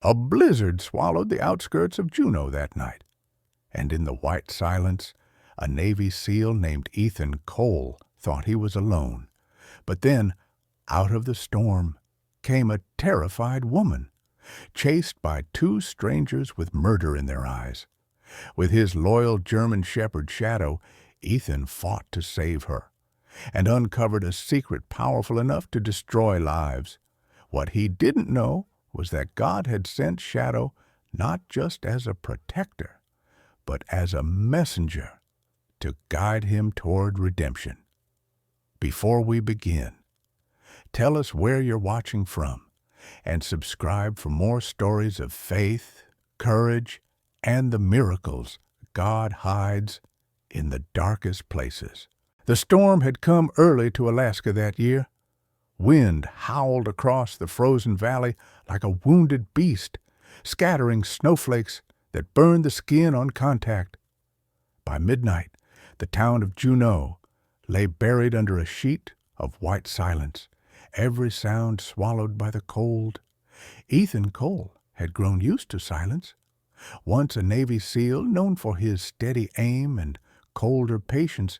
A blizzard swallowed the outskirts of Juneau that night, and in the white silence, a Navy SEAL named Ethan Cole thought he was alone. But then, out of the storm, came a terrified woman, chased by two strangers with murder in their eyes. With his loyal German shepherd Shadow, Ethan fought to save her, and uncovered a secret powerful enough to destroy lives. What he didn't know was that God had sent Shadow not just as a protector, but as a messenger to guide him toward redemption. Before we begin, tell us where you're watching from, and subscribe for more stories of faith, courage, and the miracles God hides in the darkest places. The storm had come early to Alaska that year. Wind howled across the frozen valley like a wounded beast, scattering snowflakes that burned the skin on contact. By midnight, the town of Juneau lay buried under a sheet of white silence, every sound swallowed by the cold. Ethan Cole had grown used to silence. Once a Navy SEAL known for his steady aim and colder patience,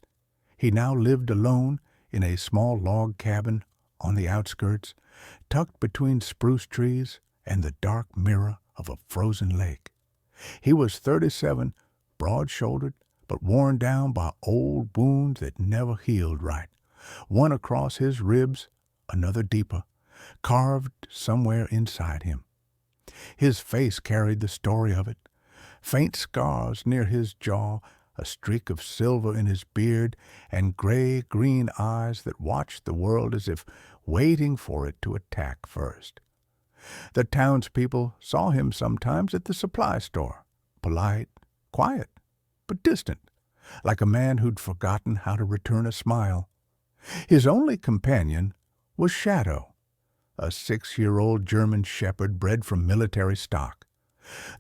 he now lived alone in a small log cabin on the outskirts, tucked between spruce trees and the dark mirror of a frozen lake. He was 37, broad-shouldered, but worn down by old wounds that never healed right. One across his ribs, another deeper, carved somewhere inside him. His face carried the story of it. Faint scars near his jaw, a streak of silver in his beard, and gray-green eyes that watched the world as if waiting for it to attack first. The townspeople saw him sometimes at the supply store, polite, quiet, but distant, like a man who'd forgotten how to return a smile. His only companion was Shadow, a 6-year-old German shepherd bred from military stock.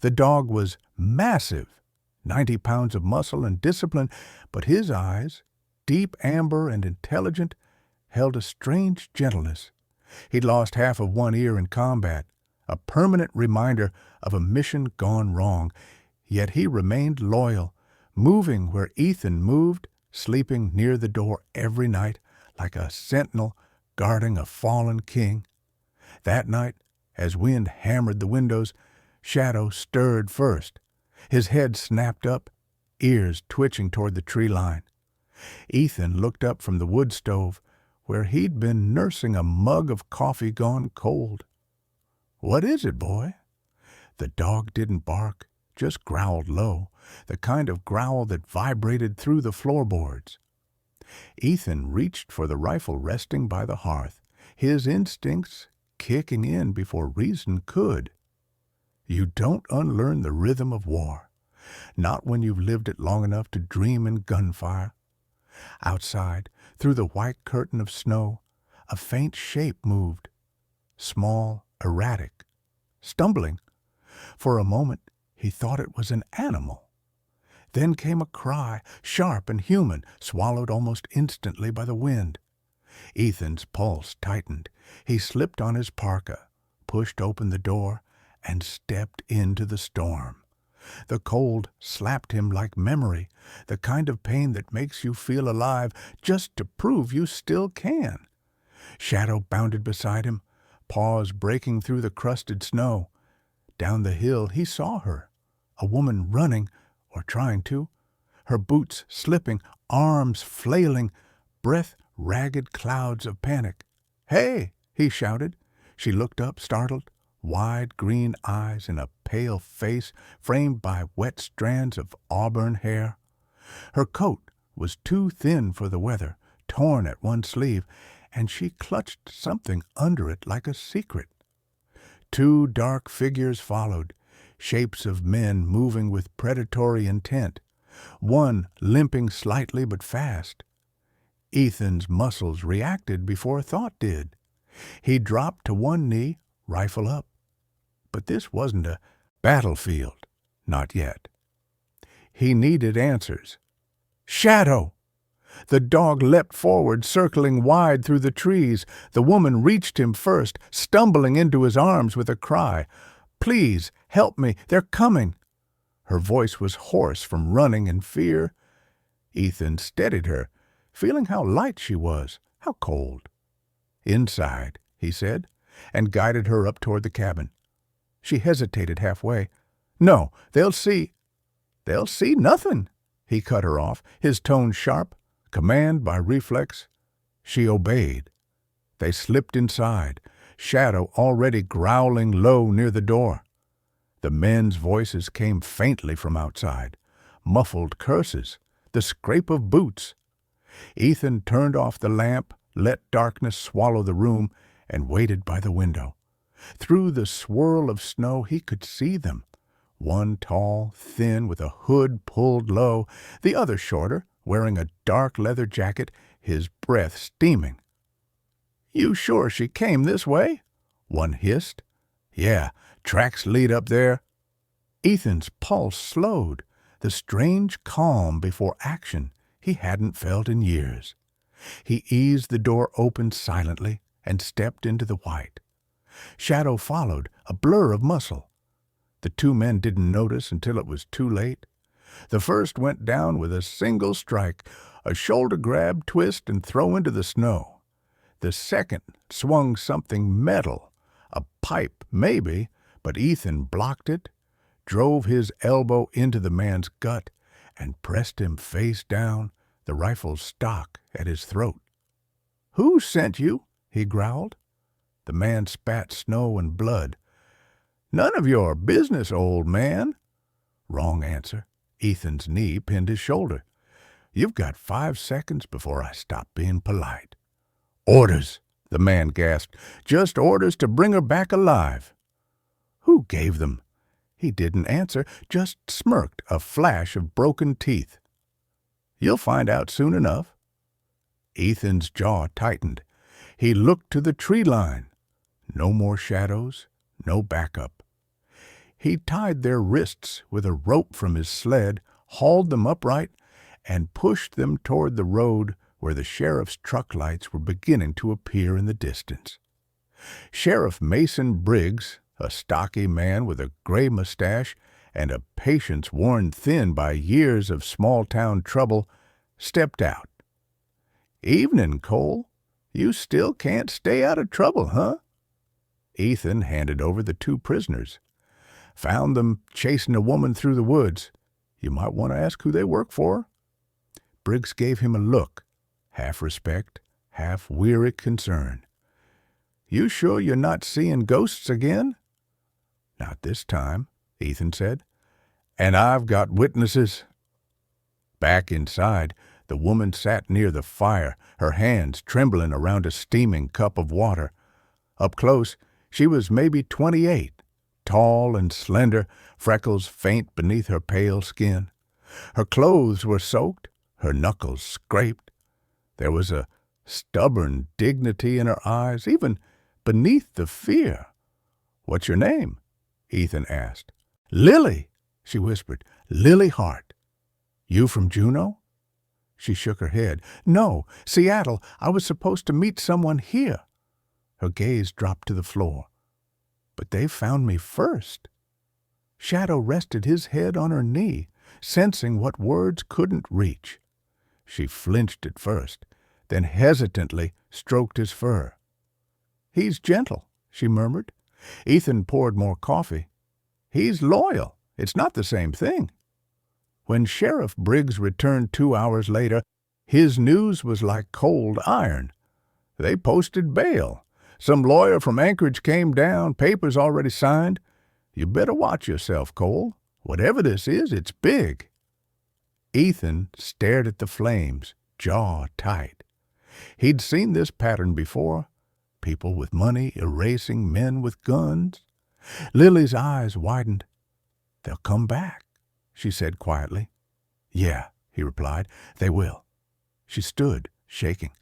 The dog was massive, 90 pounds of muscle and discipline, but his eyes, deep amber and intelligent, held a strange gentleness. He'd lost half of one ear in combat, a permanent reminder of a mission gone wrong, yet he remained loyal, moving where Ethan moved, sleeping near the door every night like a sentinel guarding a fallen king. That night, as wind hammered the windows, Shadow stirred first, his head snapped up, ears twitching toward the tree line. Ethan looked up from the wood stove, where he'd been nursing a mug of coffee gone cold. "What is it, boy?" The dog didn't bark, just growled low, the kind of growl that vibrated through the floorboards. Ethan reached for the rifle resting by the hearth, his instincts kicking in before reason could. You don't unlearn the rhythm of war, not when you've lived it long enough to dream in gunfire. Outside, through the white curtain of snow, a faint shape moved, small, erratic, stumbling. For a moment, he thought it was an animal. Then came a cry, sharp and human, swallowed almost instantly by the wind. Ethan's pulse tightened. He slipped on his parka, pushed open the door, and stepped into the storm. The cold slapped him like memory, the kind of pain that makes you feel alive just to prove you still can. Shadow bounded beside him, paws breaking through the crusted snow. Down the hill he saw her, a woman running, or trying to, her boots slipping, arms flailing, breath ragged clouds of panic. "Hey!" he shouted. She looked up, startled, wide green eyes in a pale face framed by wet strands of auburn hair. Her coat was too thin for the weather, torn at one sleeve, and she clutched something under it like a secret. Two dark figures followed, shapes of men moving with predatory intent, one limping slightly but fast. Ethan's muscles reacted before thought did. He dropped to one knee, rifle up. But this wasn't a battlefield, not yet. He needed answers. "Shadow!" The dog leapt forward, circling wide through the trees. The woman reached him first, stumbling into his arms with a cry. Please, help me. They're coming." Her voice was hoarse from running and fear. Ethan steadied her, feeling how light she was, how cold. "Inside," he said, and guided her up toward the cabin. She hesitated halfway. "No, they'll see." "They'll see nothing," he cut her off, his tone sharp, command by reflex. She obeyed. They slipped inside, Shadow already growling low near the door. The men's voices came faintly from outside, muffled curses, the scrape of boots. Ethan turned off the lamp, let darkness swallow the room, and waited by the window. Through the swirl of snow he could see them, one tall, thin, with a hood pulled low, the other shorter, wearing a dark leather jacket, his breath steaming. "You sure she came this way?" one hissed. "Yeah, tracks lead up there." Ethan's pulse slowed, the strange calm before action he hadn't felt in years. He eased the door open silently and stepped into the white. Shadow followed, a blur of muscle. The two men didn't notice until it was too late. The first went down with a single strike, a shoulder grab, twist, and throw into the snow. The second swung something metal, a pipe maybe, but Ethan blocked it, drove his elbow into the man's gut, and pressed him face down, the rifle's stock at his throat. "Who sent you?" he growled. The man spat snow and blood. "None of your business, old man." Wrong answer. Ethan's knee pinned his shoulder. "You've got 5 seconds before I stop being polite." "Orders," the man gasped. "Just orders to bring her back alive." "Who gave them?" He didn't answer, just smirked, a flash of broken teeth. "You'll find out soon enough." Ethan's jaw tightened. He looked to the tree line. No more shadows, no backup. He tied their wrists with a rope from his sled, hauled them upright, and pushed them toward the road where the sheriff's truck lights were beginning to appear in the distance. Sheriff Mason Briggs, a stocky man with a gray mustache and a patience worn thin by years of small-town trouble, stepped out. "Evening, Cole. You still can't stay out of trouble, huh?" Ethan handed over the 2 prisoners. "Found them chasing a woman through the woods. You might want to ask who they work for." Briggs gave him a look, half respect, half weary concern. "You sure you're not seeing ghosts again?" "Not this time," Ethan said. "And I've got witnesses." Back inside, the woman sat near the fire, her hands trembling around a steaming cup of water. Up close, she was maybe 28, tall and slender, freckles faint beneath her pale skin. Her clothes were soaked, her knuckles scraped. There was a stubborn dignity in her eyes, even beneath the fear. "What's your name?" Ethan asked. "Lily," she whispered. "Lily Hart." "You from Juneau?" She shook her head. "No, Seattle. I was supposed to meet someone here." Her gaze dropped to the floor. "But they found me first." Shadow rested his head on her knee, sensing what words couldn't reach. She flinched at first, then hesitantly stroked his fur. "He's gentle," she murmured. Ethan poured more coffee. "He's loyal. It's not the same thing." When Sheriff Briggs returned 2 hours later, his news was like cold iron. "They posted bail. Some lawyer from Anchorage came down, papers already signed. You better watch yourself, Cole. Whatever this is, it's big." Ethan stared at the flames, jaw tight. He'd seen this pattern before. People with money erasing men with guns. Lily's eyes widened. "They'll come back," she said quietly. "Yeah," he replied, "they will." She stood, shaking.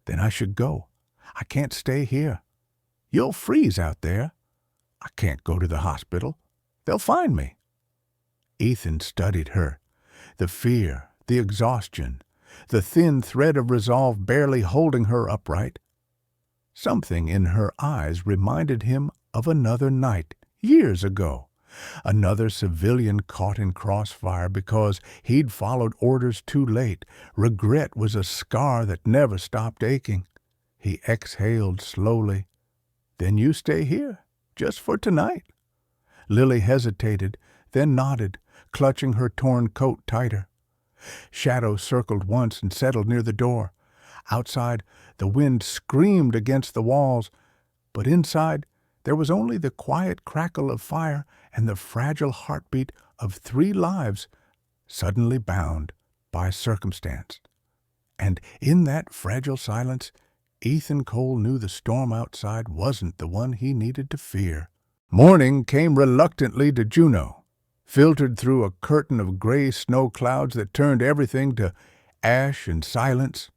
"Then I should go. I can't stay here. You'll freeze out there. I can't go to the hospital. They'll find me." Ethan studied her. The fear, the exhaustion, the thin thread of resolve barely holding her upright. Something in her eyes reminded him of another night years ago. Another civilian caught in crossfire because he'd followed orders too late. Regret was a scar that never stopped aching. He exhaled slowly. Then you stay here, just for tonight. Lily hesitated, then nodded, clutching her torn coat tighter. Shadow circled once and settled near the door. Outside, the wind screamed against the walls, but inside there was only the quiet crackle of fire and the fragile heartbeat of 3 lives suddenly bound by circumstance. And in that fragile silence, Ethan Cole knew the storm outside wasn't the one he needed to fear. Morning came reluctantly to Juneau, filtered through a curtain of gray snow clouds that turned everything to ash and silence.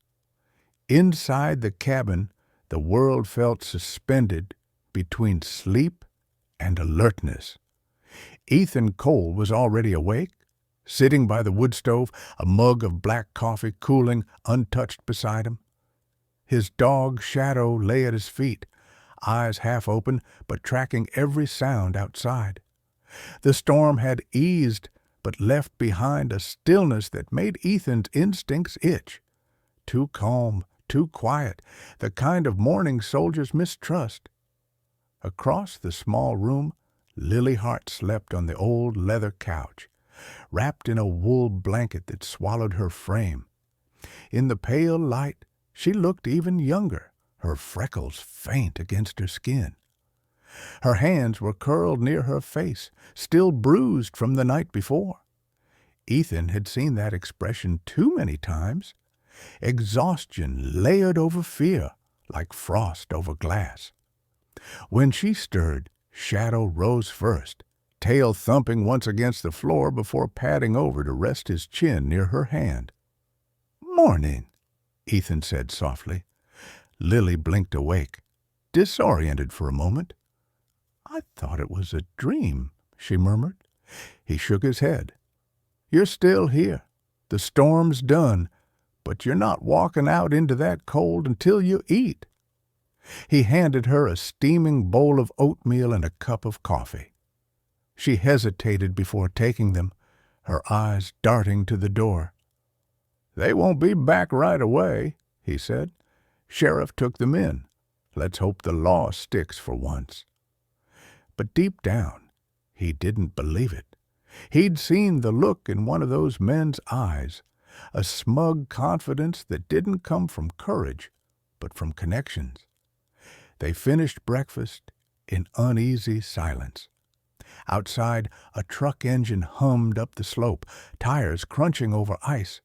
Inside the cabin, the world felt suspended between sleep and alertness. Ethan Cole was already awake, sitting by the wood stove, a mug of black coffee cooling untouched beside him. His dog Shadow lay at his feet, eyes half open but tracking every sound outside. The storm had eased but left behind a stillness that made Ethan's instincts itch. Too calm, too quiet, the kind of morning soldiers mistrust. Across the small room, Lily Hart slept on the old leather couch, wrapped in a wool blanket that swallowed her frame. In the pale light, she looked even younger, her freckles faint against her skin. Her hands were curled near her face, still bruised from the night before. Ethan had seen that expression too many times. Exhaustion layered over fear, like frost over glass. When she stirred, Shadow rose first, tail thumping once against the floor before padding over to rest his chin near her hand. "Morning," Ethan said softly. Lily blinked awake, disoriented for a moment. "I thought it was a dream," she murmured. He shook his head. "You're still here. The storm's done, but you're not walking out into that cold until you eat." He handed her a steaming bowl of oatmeal and a cup of coffee. She hesitated before taking them, her eyes darting to the door. "They won't be back right away," he said. "Sheriff took them in. Let's hope the law sticks for once." But deep down, he didn't believe it. He'd seen the look in one of those men's eyes, a smug confidence that didn't come from courage, but from connections. They finished breakfast in uneasy silence. Outside, a truck engine hummed up the slope, tires crunching over ice.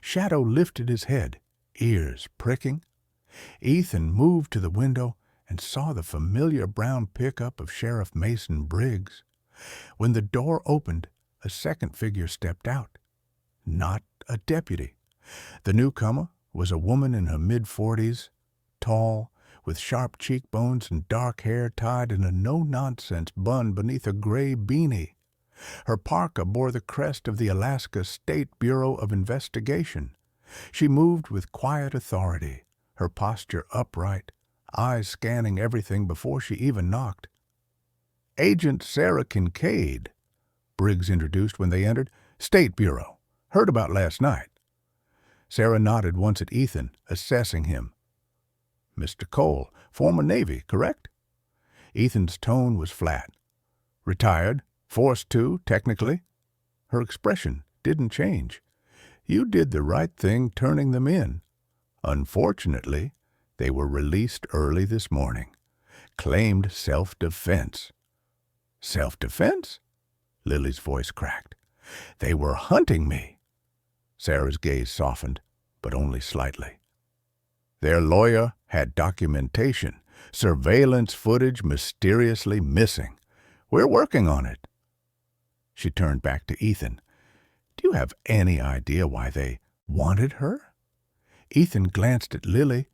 Shadow lifted his head, ears pricking. Ethan moved to the window and saw the familiar brown pickup of Sheriff Mason Briggs. When the door opened, a second figure stepped out. Not a deputy. The newcomer was a woman in her mid-40s, tall, with sharp cheekbones and dark hair tied in a no-nonsense bun beneath a gray beanie. Her parka bore the crest of the Alaska State Bureau of Investigation. She moved with quiet authority, her posture upright, eyes scanning everything before she even knocked. "Agent Sarah Kincaid," Briggs introduced when they entered. "State Bureau. Heard about last night." Sarah nodded once at Ethan, assessing him. "Mr. Cole, former Navy, correct?" Ethan's tone was flat. "Retired, forced to, technically." Her expression didn't change. "You did the right thing turning them in. Unfortunately, they were released early this morning. Claimed self-defense." "Self-defense?" Lily's voice cracked. "They were hunting me." Sarah's gaze softened, but only slightly. Their lawyer had documentation, surveillance footage mysteriously missing. "We're working on it." She turned back to Ethan. "Do you have any idea why they wanted her?" Ethan glanced at Lily.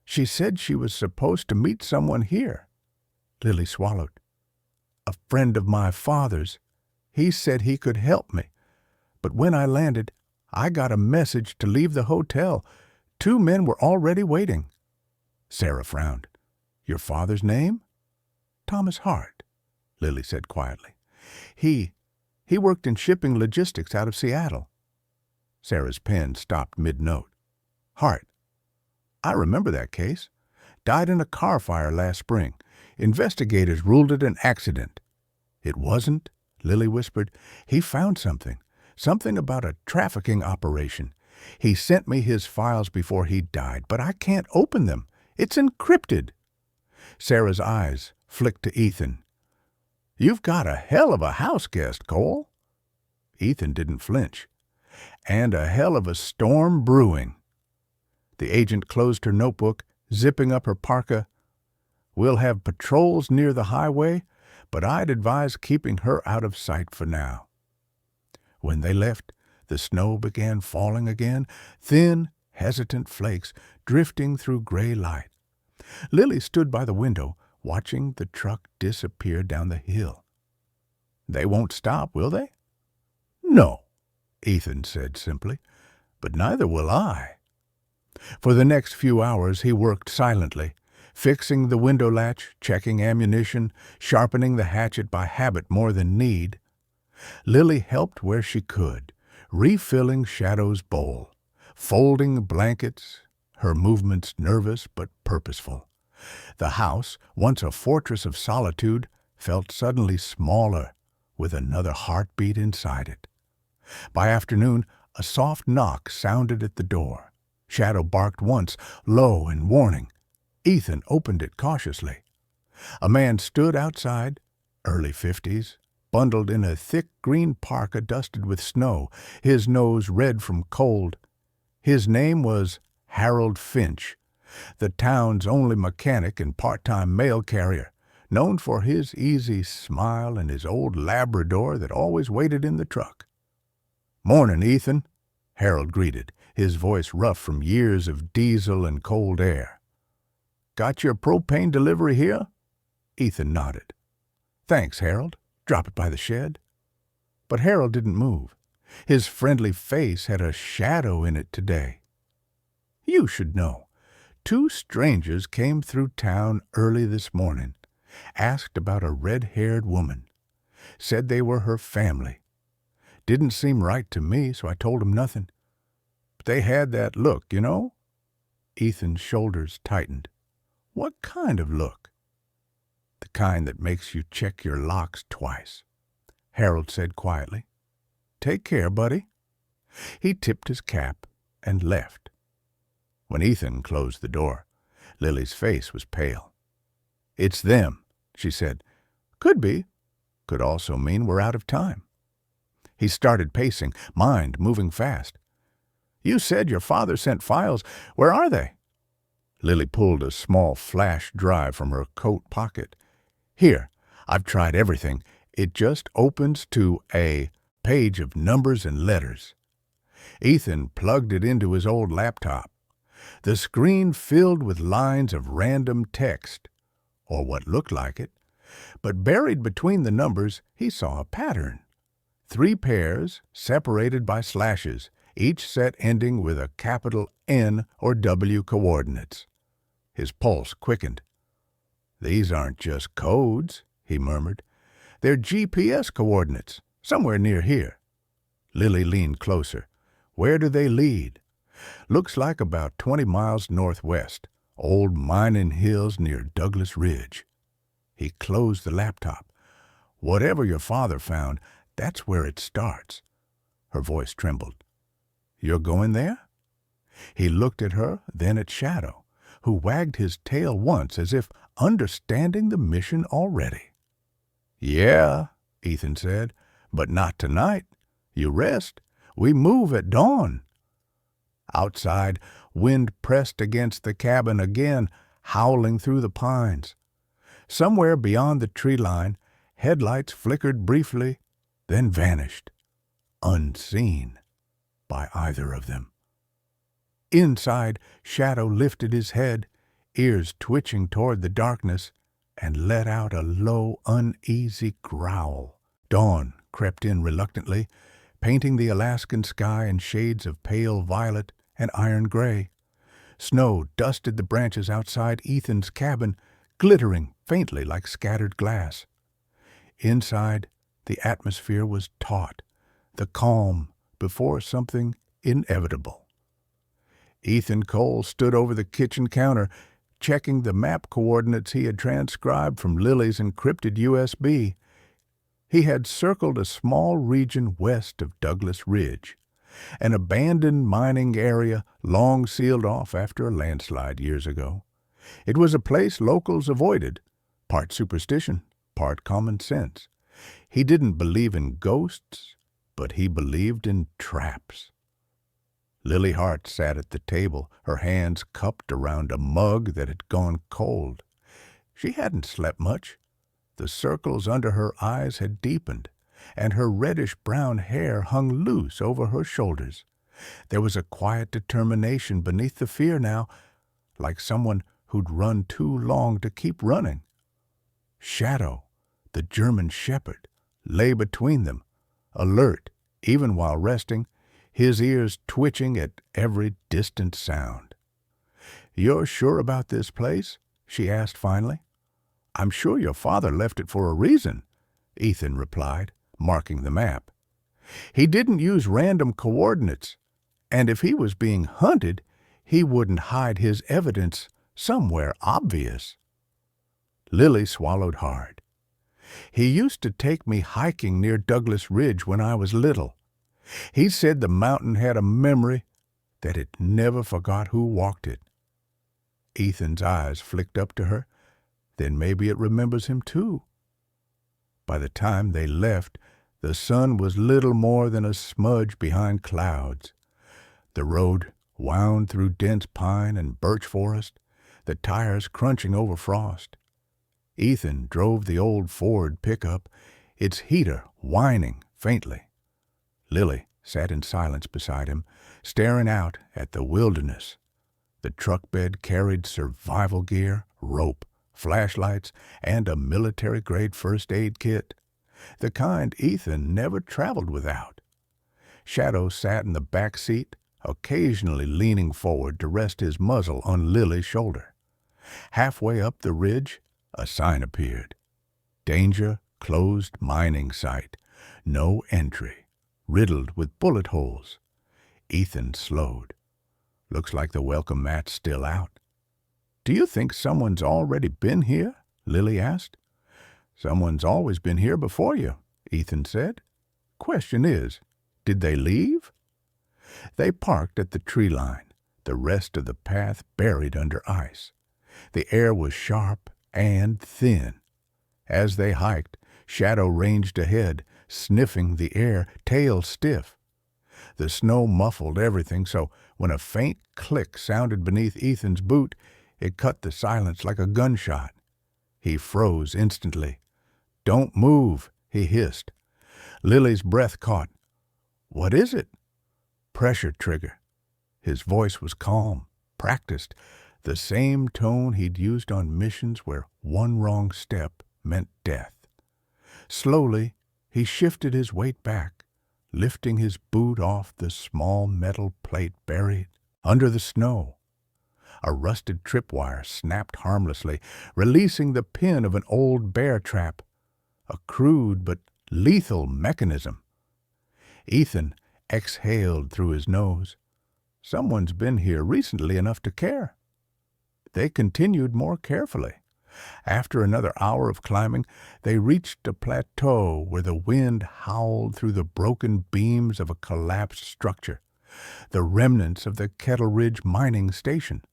"She said she was supposed to meet someone here." Lily swallowed. "A friend of my father's. He said he could help me. But when I landed, I got a message to leave the hotel. 2 men were already waiting." Sarah frowned. "Your father's name?" "Thomas Hart." Lily said quietly. He worked in shipping logistics out of Seattle. Sarah's pen stopped mid-note. Hart. I remember that case. Died in a car fire last spring. Investigators ruled it an accident. It wasn't, Lily whispered. He found something. Something about a trafficking operation. He sent me his files before he died, but I can't open them. It's encrypted. Sarah's eyes flicked to Ethan. You've got a hell of a house guest, Cole. Ethan didn't flinch. And a hell of a storm brewing. The agent closed her notebook, zipping up her parka. We'll have patrols near the highway, but I'd advise keeping her out of sight for now. When they left, the snow began falling again, thin, hesitant flakes drifting through gray light. Lily stood by the window, watching the truck disappear down the hill. They won't stop, will they? No, Ethan said simply, but neither will I. For the next few hours he worked silently, fixing the window latch, checking ammunition, sharpening the hatchet by habit more than need. Lily helped where she could, refilling Shadow's bowl, folding blankets, her movements nervous but purposeful. The house, once a fortress of solitude, felt suddenly smaller, with another heartbeat inside it. By afternoon, a soft knock sounded at the door. Shadow barked once, low and warning. Ethan opened it cautiously. A man stood outside, early 50s, bundled in a thick green parka dusted with snow, his nose red from cold. His name was Harold Finch, the town's only mechanic and part-time mail carrier, known for his easy smile and his old Labrador that always waited in the truck. "Morning, Ethan," Harold greeted, his voice rough from years of diesel and cold air. "Got your propane delivery here?" Ethan nodded. "Thanks, Harold. Drop it by the shed." But Harold didn't move. His friendly face had a shadow in it today. "You should know. 2 strangers came through town early this morning, asked about a red-haired woman. Said they were her family. Didn't seem right to me, so I told 'em nothing. But they had that look, you know?" Ethan's shoulders tightened. "What kind of look?" "The kind that makes you check your locks twice," Harold said quietly. "Take care, buddy." He tipped his cap and left. When Ethan closed the door, Lily's face was pale. "It's them," she said. "Could be. Could also mean we're out of time." He started pacing, mind moving fast. "You said your father sent files. Where are they?" Lily pulled a small flash drive from her coat pocket. "Here, I've tried everything. It just opens to a page of numbers and letters." Ethan plugged it into his old laptop. The screen filled with lines of random text, or what looked like it, but buried between the numbers he saw a pattern. 3 pairs separated by slashes, each set ending with a capital N or W coordinates. His pulse quickened. "These aren't just codes," he murmured. "They're GPS coordinates, somewhere near here." Lily leaned closer. "Where do they lead?" "Looks like about 20 miles northwest, old mining hills near Douglas Ridge." He closed the laptop. "Whatever your father found, that's where it starts." Her voice trembled. "You're going there?" He looked at her, then at Shadow, who wagged his tail once as if understanding the mission already. "Yeah," Ethan said, "but not tonight. You rest. We move at dawn." Outside, wind pressed against the cabin again, howling through the pines. Somewhere beyond the tree line, headlights flickered briefly, then vanished, unseen by either of them. Inside, Shadow lifted his head, ears twitching toward the darkness, and let out a low, uneasy growl. Dawn crept in reluctantly, painting the Alaskan sky in shades of pale violet and iron gray. Snow dusted the branches outside Ethan's cabin, glittering faintly like scattered glass. Inside, the atmosphere was taut, the calm before something inevitable. Ethan Cole stood over the kitchen counter, checking the map coordinates he had transcribed from Lily's encrypted USB. He had circled a small region west of Douglas Ridge, an abandoned mining area long sealed off after a landslide years ago. It was a place locals avoided, part superstition, part common sense. He didn't believe in ghosts, but he believed in traps. Lily Hart sat at the table, her hands cupped around a mug that had gone cold. She hadn't slept much. The circles under her eyes had deepened, and her reddish-brown hair hung loose over her shoulders. There was a quiet determination beneath the fear now, like someone who'd run too long to keep running. Shadow, the German shepherd, lay between them, alert even while resting, his ears twitching at every distant sound. "You're sure about this place?" she asked finally. "I'm sure your father left it for a reason," Ethan replied, marking the map. "He didn't use random coordinates, and if he was being hunted, he wouldn't hide his evidence somewhere obvious." Lily swallowed hard. "He used to take me hiking near Douglas Ridge when I was little. He said the mountain had a memory that it never forgot who walked it." Ethan's eyes flicked up to her. Then maybe it remembers him too. By the time they left, the sun was little more than a smudge behind clouds. The road wound through dense pine and birch forest, the tires crunching over frost. Ethan drove the old Ford pickup, its heater whining faintly. Lily sat in silence beside him, staring out at the wilderness. The truck bed carried survival gear, rope, flashlights, and a military-grade first aid kit, the kind Ethan never traveled without. Shadow sat in the back seat, occasionally leaning forward to rest his muzzle on Lily's shoulder. Halfway up the ridge, a sign appeared. "Danger, closed mining site. No entry. Riddled with bullet holes." Ethan slowed. "Looks like the welcome mat's still out." "Do you think someone's already been here?" Lily asked. "Someone's always been here before you," Ethan said. "Question is, did they leave?" They parked at the tree line, the rest of the path buried under ice. The air was sharp and thin. As they hiked, Shadow ranged ahead, sniffing the air, tail stiff. The snow muffled everything, so when a faint click sounded beneath Ethan's boot, it cut the silence like a gunshot. He froze instantly. "Don't move," he hissed. Lily's breath caught. "What is it?" "Pressure trigger." His voice was calm, practiced, the same tone he'd used on missions where one wrong step meant death. Slowly, he shifted his weight back, lifting his boot off the small metal plate buried under the snow. A rusted tripwire snapped harmlessly, releasing the pin of an old bear trap, a crude but lethal mechanism. Ethan exhaled through his nose. Someone's been here recently enough to care. They continued more carefully. After another hour of climbing, they reached a plateau where the wind howled through the broken beams of a collapsed structure, the remnants of the Kettle Ridge mining station.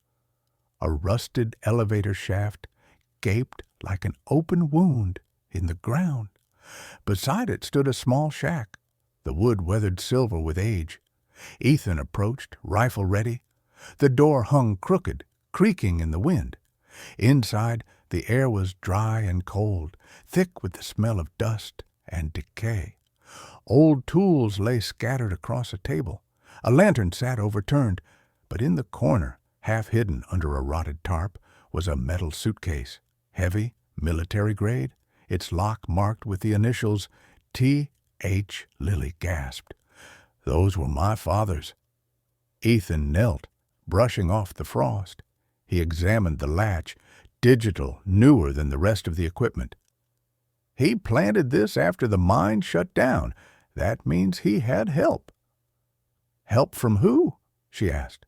A rusted elevator shaft gaped like an open wound in the ground. Beside it stood a small shack, the wood weathered silver with age. Ethan approached, rifle ready. The door hung crooked, creaking in the wind. Inside, the air was dry and cold, thick with the smell of dust and decay. Old tools lay scattered across a table. A lantern sat overturned, but in the corner, half hidden under a rotted tarp, was a metal suitcase, heavy, military grade, its lock marked with the initials T.H. Lily gasped. "Those were my father's." Ethan knelt, brushing off the frost. He examined the latch, digital, newer than the rest of the equipment. He planted this after the mine shut down. That means he had help." "Help from who?" she asked.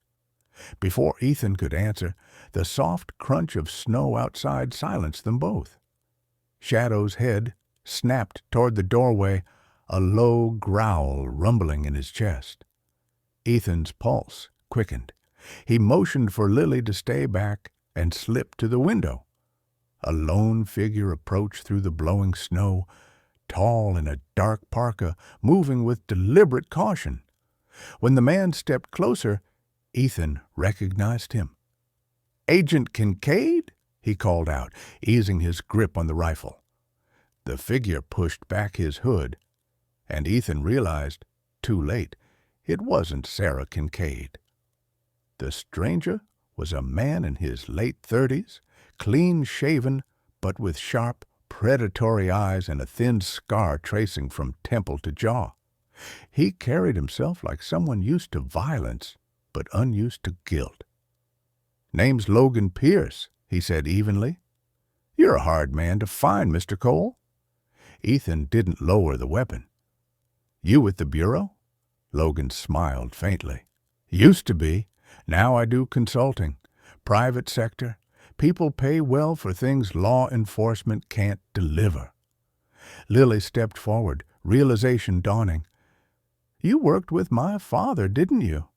Before Ethan could answer, the soft crunch of snow outside silenced them both. Shadow's head snapped toward the doorway, a low growl rumbling in his chest. Ethan's pulse quickened. He motioned for Lily to stay back and slipped to the window. A lone figure approached through the blowing snow, tall in a dark parka, moving with deliberate caution. When the man stepped closer, Ethan recognized him. "Agent Kincaid?" he called out, easing his grip on the rifle. The figure pushed back his hood, and Ethan realized, too late, it wasn't Sarah Kincaid. The stranger was a man in his late 30s, clean-shaven, but with sharp, predatory eyes and a thin scar tracing from temple to jaw. He carried himself like someone used to violence, but unused to guilt. "Name's Logan Pierce," he said evenly. "You're a hard man to find, Mr. Cole." Ethan didn't lower the weapon. "You with the Bureau?" Logan smiled faintly. "Used to be. Now I do consulting. Private sector. People pay well for things law enforcement can't deliver." Lily stepped forward, realization dawning. "You worked with my father, didn't you?"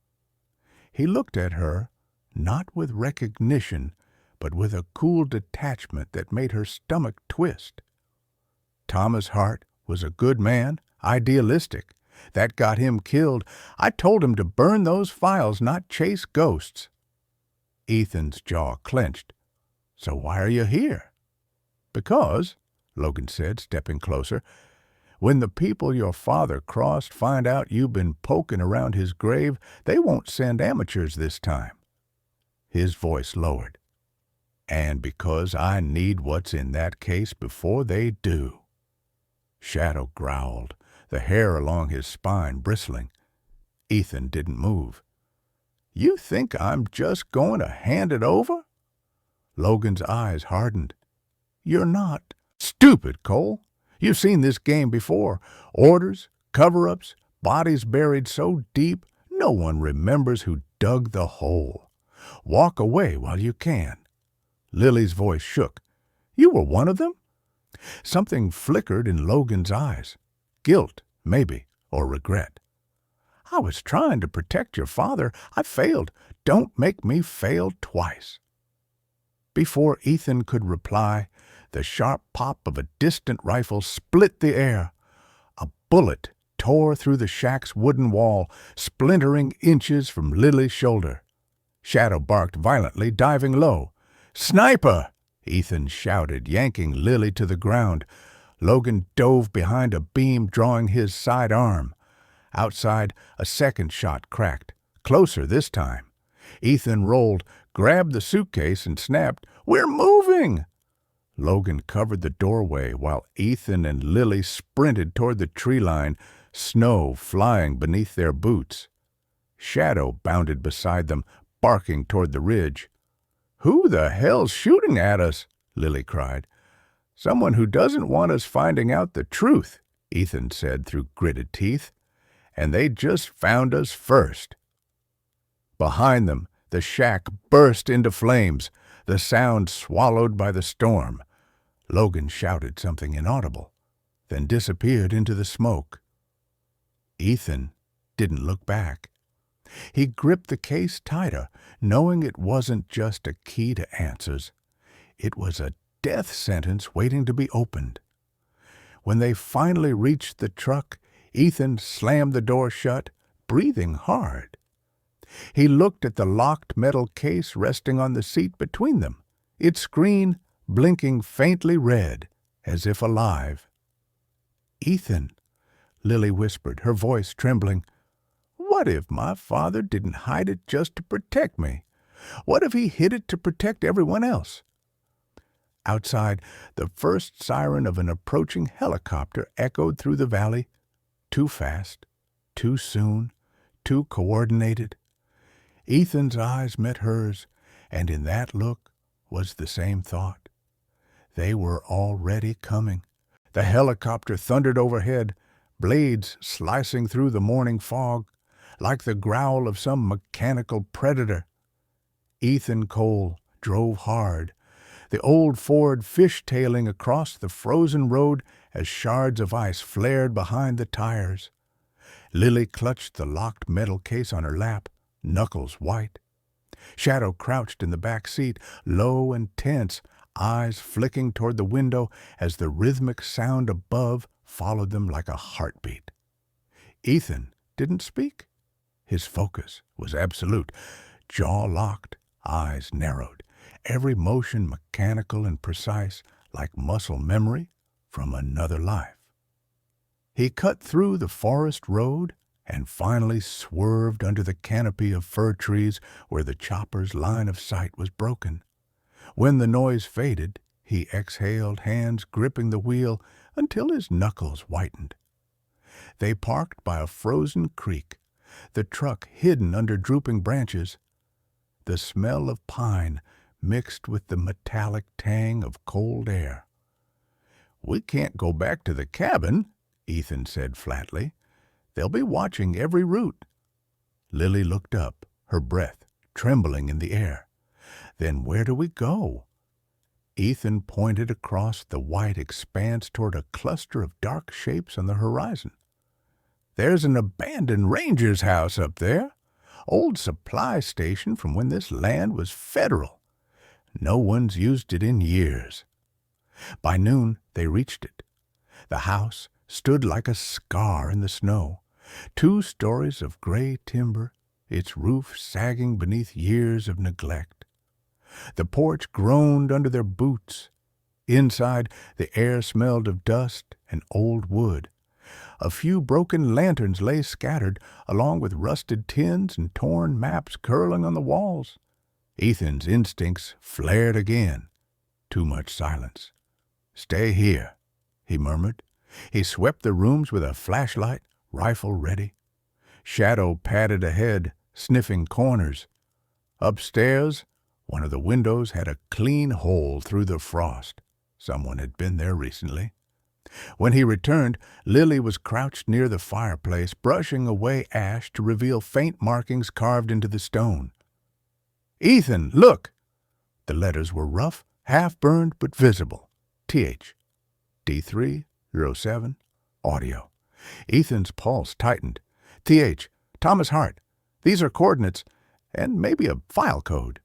He looked at her, not with recognition, but with a cool detachment that made her stomach twist. "Thomas Hart was a good man, idealistic. That got him killed. I told him to burn those files, not chase ghosts." Ethan's jaw clenched. "So why are you here?" "Because," Logan said, stepping closer, "when the people your father crossed find out you've been poking around his grave, they won't send amateurs this time." His voice lowered. "And because I need what's in that case before they do." Shadow growled, the hair along his spine bristling. Ethan didn't move. "You think I'm just going to hand it over?" Logan's eyes hardened. "You're not." "Stupid, Cole. You've seen this game before. Orders, cover-ups, bodies buried so deep no one remembers who dug the hole. Walk away while you can." Lily's voice shook. "You were one of them?" Something flickered in Logan's eyes. Guilt, maybe, or regret. "I was trying to protect your father. I failed. Don't make me fail twice." Before Ethan could reply, the sharp pop of a distant rifle split the air. A bullet tore through the shack's wooden wall, splintering inches from Lily's shoulder. Shadow barked violently, diving low. "Sniper!" Ethan shouted, yanking Lily to the ground. Logan dove behind a beam, drawing his side arm. Outside, a second shot cracked, closer this time. Ethan rolled, grabbed the suitcase, and snapped, "We're moving!" Logan covered the doorway while Ethan and Lily sprinted toward the tree line, snow flying beneath their boots. Shadow bounded beside them, barking toward the ridge. "Who the hell's shooting at us?" Lily cried. "Someone who doesn't want us finding out the truth," Ethan said through gritted teeth. "And they just found us first." Behind them, the shack burst into flames, the sound swallowed by the storm. Logan shouted something inaudible, then disappeared into the smoke. Ethan didn't look back. He gripped the case tighter, knowing it wasn't just a key to answers. It was a death sentence waiting to be opened. When they finally reached the truck, Ethan slammed the door shut, breathing hard. He looked at the locked metal case resting on the seat between them, its screen blinking faintly red, as if alive. "Ethan," Lily whispered, her voice trembling, "what if my father didn't hide it just to protect me? What if he hid it to protect everyone else?" Outside, the first siren of an approaching helicopter echoed through the valley. Too fast, too soon, too coordinated. Ethan's eyes met hers, and in that look was the same thought. They were already coming. The helicopter thundered overhead, blades slicing through the morning fog, like the growl of some mechanical predator. Ethan Cole drove hard, the old Ford fishtailing across the frozen road as shards of ice flared behind the tires. Lily clutched the locked metal case on her lap, knuckles white. Shadow crouched in the back seat, low and tense, eyes flicking toward the window as the rhythmic sound above followed them like a heartbeat. Ethan didn't speak. His focus was absolute, jaw locked, eyes narrowed, every motion mechanical and precise, like muscle memory from another life. He cut through the forest road and finally swerved under the canopy of fir trees where the chopper's line of sight was broken. When the noise faded, he exhaled, hands gripping the wheel until his knuckles whitened. They parked by a frozen creek, the truck hidden under drooping branches. The smell of pine mixed with the metallic tang of cold air. "We can't go back to the cabin," Ethan said flatly. "They'll be watching every route." Lily looked up, her breath trembling in the air. "Then where do we go?" Ethan pointed across the white expanse toward a cluster of dark shapes on the horizon. "There's an abandoned ranger's house up there. Old supply station from when this land was federal. No one's used it in years." By noon, they reached it. The house stood like a scar in the snow, 2 stories of gray timber, its roof sagging beneath years of neglect. The porch groaned under their boots. Inside, the air smelled of dust and old wood. A few broken lanterns lay scattered, along with rusted tins and torn maps curling on the walls. Ethan's instincts flared again. Too much silence. "Stay here," he murmured. He swept the rooms with a flashlight, rifle ready. Shadow padded ahead, sniffing corners. Upstairs, one of the windows had a clean hole through the frost. Someone had been there recently. When he returned, Lily was crouched near the fireplace, brushing away ash to reveal faint markings carved into the stone. "Ethan, look!" The letters were rough, half-burned but visible. TH. D307 Audio. Ethan's pulse tightened. TH. Thomas Hart. These are coordinates, and maybe a file code.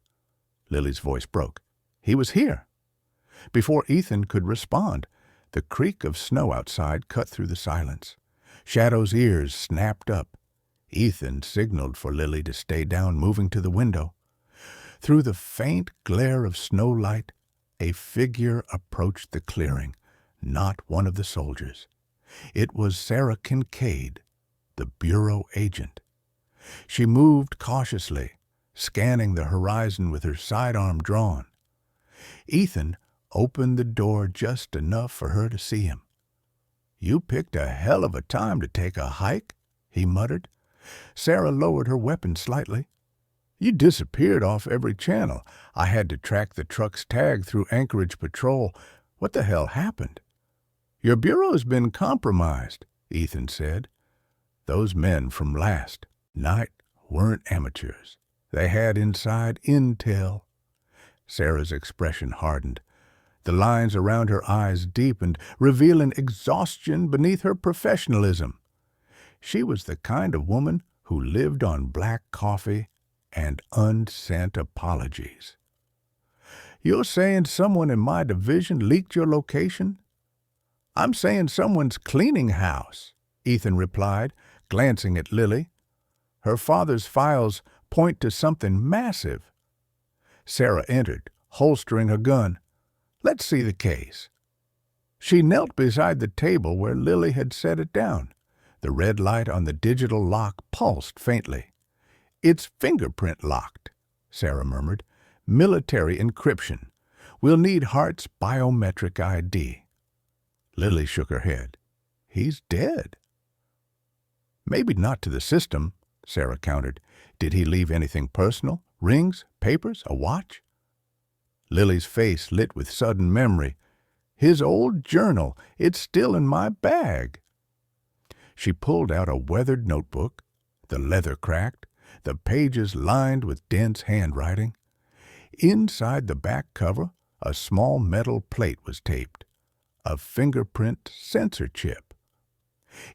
Lily's voice broke. He was here. Before Ethan could respond, the creak of snow outside cut through the silence. Shadow's ears snapped up. Ethan signaled for Lily to stay down, moving to the window. Through the faint glare of snow light, a figure approached the clearing, not one of the soldiers. It was Sarah Kincaid, the bureau agent. She moved cautiously, scanning the horizon with her sidearm drawn. Ethan opened the door just enough for her to see him. "You picked a hell of a time to take a hike," he muttered. Sarah lowered her weapon slightly. "You disappeared off every channel. I had to track the truck's tag through Anchorage Patrol. What the hell happened?" "Your bureau's been compromised," Ethan said. Those men from last night weren't amateurs. They had inside intel. Sarah's expression hardened. The lines around her eyes deepened, revealing exhaustion beneath her professionalism. She was the kind of woman who lived on black coffee and unsent apologies. "You're saying someone in my division leaked your location?" "I'm saying someone's cleaning house," Ethan replied, glancing at Lily. "Her father's files point to something massive." Sarah entered, holstering her gun. "Let's see the case." She knelt beside the table where Lily had set it down. The red light on the digital lock pulsed faintly. "It's fingerprint locked," Sarah murmured. "Military encryption. We'll need Hart's biometric ID." Lily shook her head. "He's dead." "Maybe not to the system," Sarah countered. "Did he leave anything personal? Rings, papers, a watch?" Lily's face lit with sudden memory. His old journal. It's still in my bag." She pulled out a weathered notebook, the leather cracked, the pages lined with dense handwriting. Inside the back cover, a small metal plate was taped, a fingerprint sensor chip.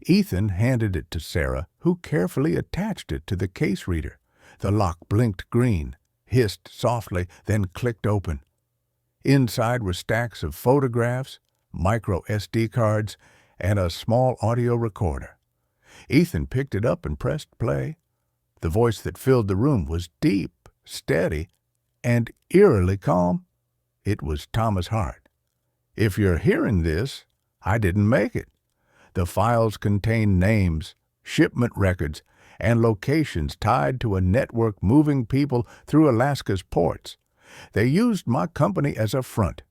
Ethan handed it to Sarah, who carefully attached it to the case reader. The lock blinked green, hissed softly, then clicked open. Inside were stacks of photographs, micro SD cards, and a small audio recorder. Ethan picked it up and pressed play. The voice that filled the room was deep, steady, and eerily calm. It was Thomas Hart. "If you're hearing this, I didn't make it. The files contain names, shipment records, and locations tied to a network moving people through Alaska's ports. They used my company as a front.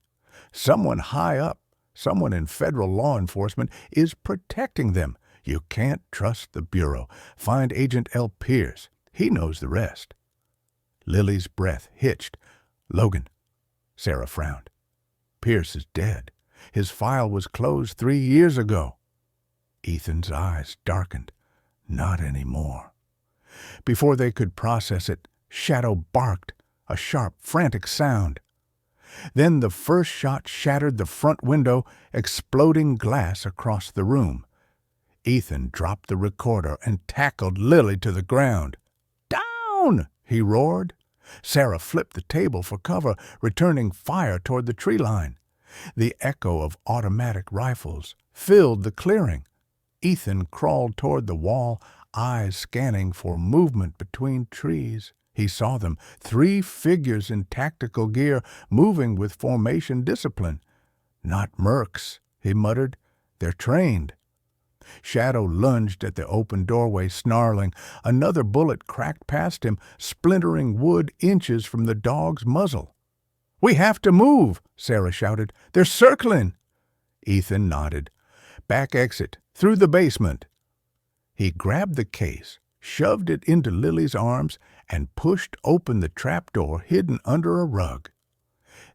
Someone high up, someone in federal law enforcement, is protecting them. You can't trust the Bureau. Find Agent L. Pierce. He knows the rest." Lily's breath hitched. "Logan." Sarah frowned. "Pierce is dead. His file was closed 3 years ago." Ethan's eyes darkened. Not anymore. Before they could process it, Shadow barked, a sharp, frantic sound. Then the first shot shattered the front window, exploding glass across the room. Ethan dropped the recorder and tackled Lily to the ground. "Down!" he roared. Sarah flipped the table for cover, returning fire toward the tree line. The echo of automatic rifles filled the clearing. Ethan crawled toward the wall, eyes scanning for movement between trees. He saw them, 3 figures in tactical gear, moving with formation discipline. "Not mercs," he muttered. "They're trained." Shadow lunged at the open doorway, snarling. Another bullet cracked past him, splintering wood inches from the dog's muzzle. "We have to move," Sarah shouted. "They're circling." Ethan nodded. "Back exit, through the basement." He grabbed the case, shoved it into Lily's arms, and pushed open the trapdoor hidden under a rug.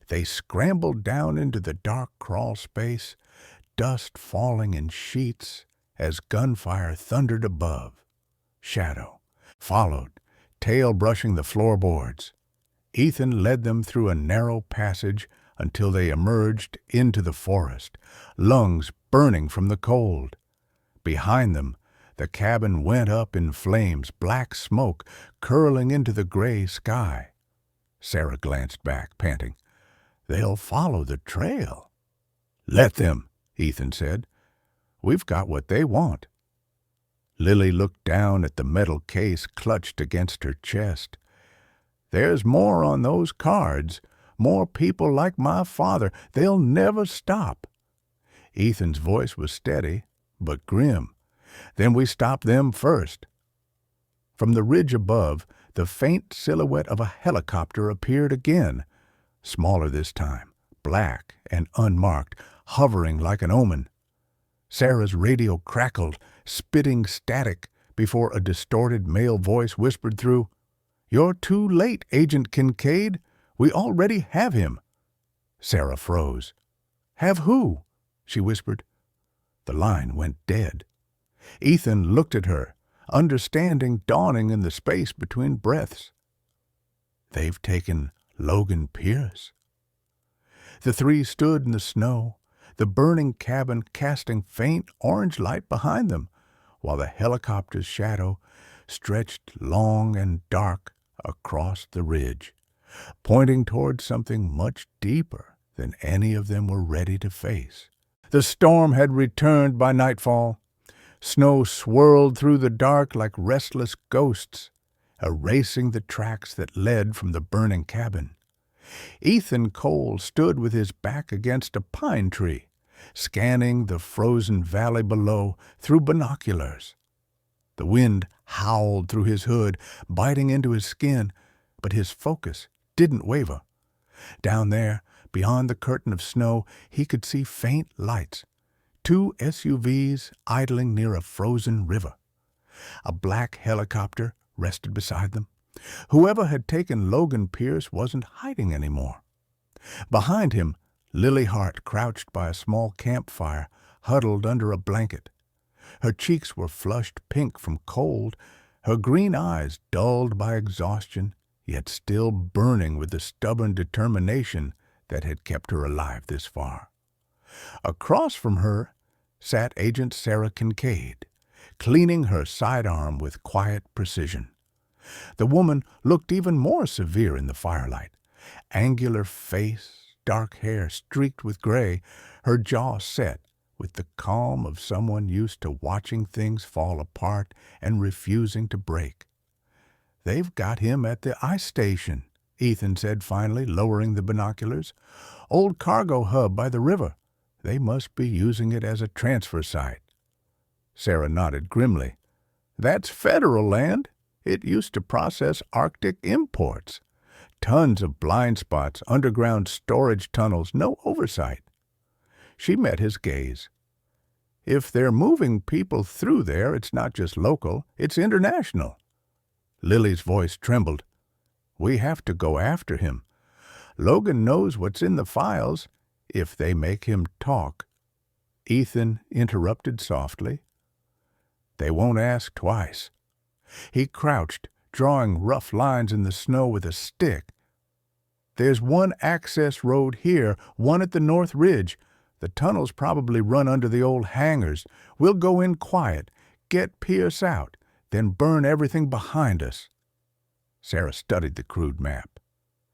They scrambled down into the dark crawl space, dust falling in sheets as gunfire thundered above. Shadow followed, tail brushing the floorboards. Ethan led them through a narrow passage until they emerged into the forest, lungs burning from the cold. Behind them, the cabin went up in flames, black smoke curling into the gray sky. Sarah glanced back, panting. "They'll follow the trail." "Let them," Ethan said. "We've got what they want." Lily looked down at the metal case clutched against her chest. "There's more on those cards, more people like my father. They'll never stop." Ethan's voice was steady, but grim. "Then we stop them first." From the ridge above, the faint silhouette of a helicopter appeared again, smaller this time, black and unmarked, hovering like an omen. Sarah's radio crackled, spitting static, before a distorted male voice whispered through, "You're too late, Agent Kincaid. We already have him." Sarah froze. "Have who?" she whispered. The line went dead. Ethan looked at her, understanding dawning in the space between breaths. "They've taken Logan Pierce." The 3 stood in the snow, the burning cabin casting faint orange light behind them, while the helicopter's shadow stretched long and dark across the ridge, pointing toward something much deeper than any of them were ready to face. The storm had returned by nightfall. Snow swirled through the dark like restless ghosts, erasing the tracks that led from the burning cabin. Ethan Cole stood with his back against a pine tree, scanning the frozen valley below through binoculars. The wind howled through his hood, biting into his skin, but his focus didn't waver. Down there, beyond the curtain of snow, he could see faint lights. 2 SUVs idling near a frozen river. A black helicopter rested beside them. Whoever had taken Logan Pierce wasn't hiding anymore. Behind him, Lily Hart crouched by a small campfire, huddled under a blanket. Her cheeks were flushed pink from cold, her green eyes dulled by exhaustion, yet still burning with the stubborn determination that had kept her alive this far. Across from her sat Agent Sarah Kincaid, cleaning her sidearm with quiet precision. The woman looked even more severe in the firelight. Angular face, dark hair streaked with gray, her jaw set with the calm of someone used to watching things fall apart and refusing to break. "They've got him at the ice station," Ethan said finally, lowering the binoculars. "Old cargo hub by the river. They must be using it as a transfer site." Sarah nodded grimly. "That's federal land. It used to process Arctic imports. Tons of blind spots, underground storage tunnels, no oversight." She met his gaze. "If they're moving people through there, it's not just local, it's international." Lily's voice trembled. "We have to go after him. Logan knows what's in the files, if they make him talk." Ethan interrupted softly. "They won't ask twice." He crouched, drawing rough lines in the snow with a stick. "There's one access road here, one at the North Ridge. The tunnels probably run under the old hangars. We'll go in quiet, get Pierce out, then burn everything behind us." Sarah studied the crude map.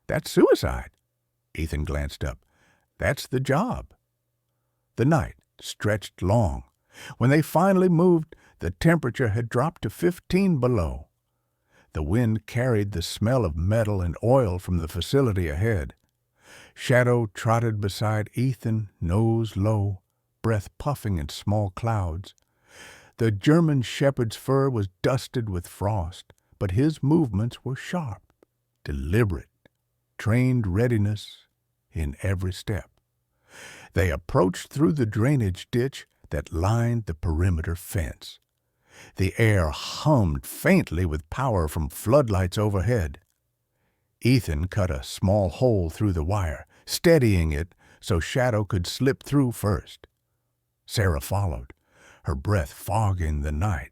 "That's suicide." Ethan glanced up. "That's the job." The night stretched long. When they finally moved, the temperature had dropped to 15 below. The wind carried the smell of metal and oil from the facility ahead. Shadow trotted beside Ethan, nose low, breath puffing in small clouds. The German shepherd's fur was dusted with frost, but his movements were sharp, deliberate, trained readiness in every step. They approached through the drainage ditch that lined the perimeter fence. The air hummed faintly with power from floodlights overhead. Ethan cut a small hole through the wire, steadying it so Shadow could slip through first. Sarah followed, her breath fogging the night,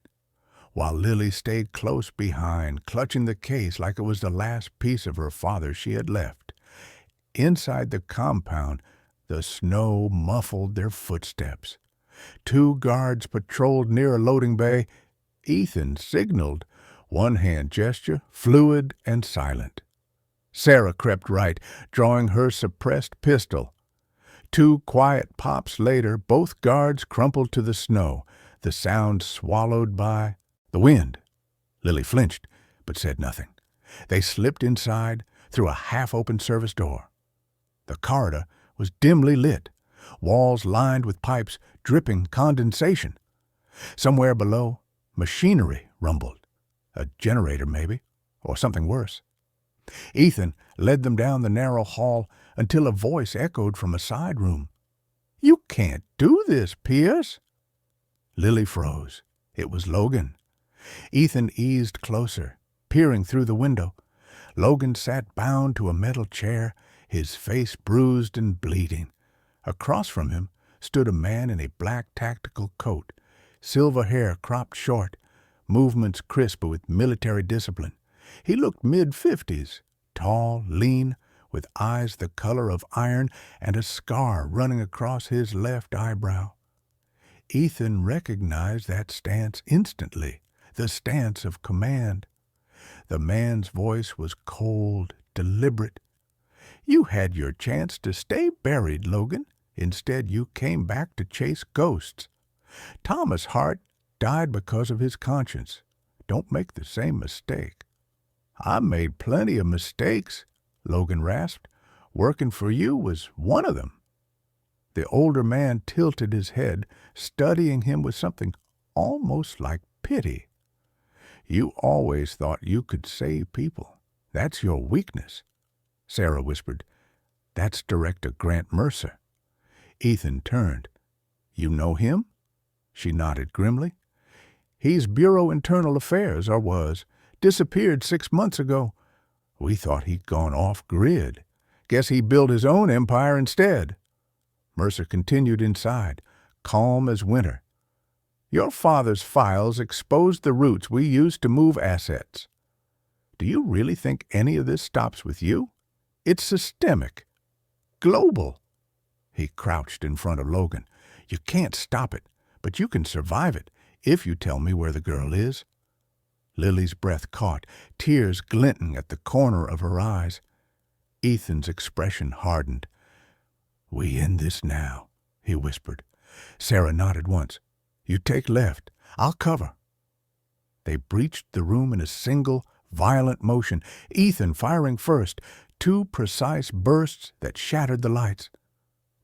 while Lily stayed close behind, clutching the case like it was the last piece of her father she had left. Inside the compound, the snow muffled their footsteps. 2 guards patrolled near a loading bay. Ethan signaled, one-hand gesture, fluid and silent. Sarah crept right, drawing her suppressed pistol. 2 quiet pops later, both guards crumpled to the snow, the sound swallowed by the wind. Lily flinched, but said nothing. They slipped inside through a half-open service door. The corridor was dimly lit, walls lined with pipes dripping condensation. Somewhere below, machinery rumbled. A generator, maybe, or something worse. Ethan led them down the narrow hall until a voice echoed from a side room. "You can't do this, Pierce." Lily froze. It was Logan. Ethan eased closer, peering through the window. Logan sat bound to a metal chair, his face bruised and bleeding. Across from him stood a man in a black tactical coat, silver hair cropped short, movements crisp with military discipline. He looked mid-50s, tall, lean, with eyes the color of iron and a scar running across his left eyebrow. Ethan recognized that stance instantly, the stance of command. The man's voice was cold, deliberate. "You had your chance to stay buried, Logan. Instead, you came back to chase ghosts. Thomas Hart died because of his conscience. Don't make the same mistake." "I made plenty of mistakes," Logan rasped. "Working for you was one of them." The older man tilted his head, studying him with something almost like pity. "You always thought you could save people. That's your weakness." Sarah whispered, "That's Director Grant Mercer." Ethan turned. "You know him?" She nodded grimly. "He's Bureau Internal Affairs, or was. Disappeared 6 months ago. We thought he'd gone off-grid. Guess he built his own empire instead." Mercer continued inside, calm as winter. Your father's files exposed the routes we used to move assets. Do you really think any of this stops with you? It's systemic. Global. He crouched in front of Logan. You can't stop it, but you can survive it if you tell me where the girl is. Lily's breath caught, tears glinting at the corner of her eyes. Ethan's expression hardened. We end this now, he whispered. Sarah nodded once. You take left. I'll cover. They breached the room in a single, violent motion, Ethan firing first, 2 precise bursts that shattered the lights.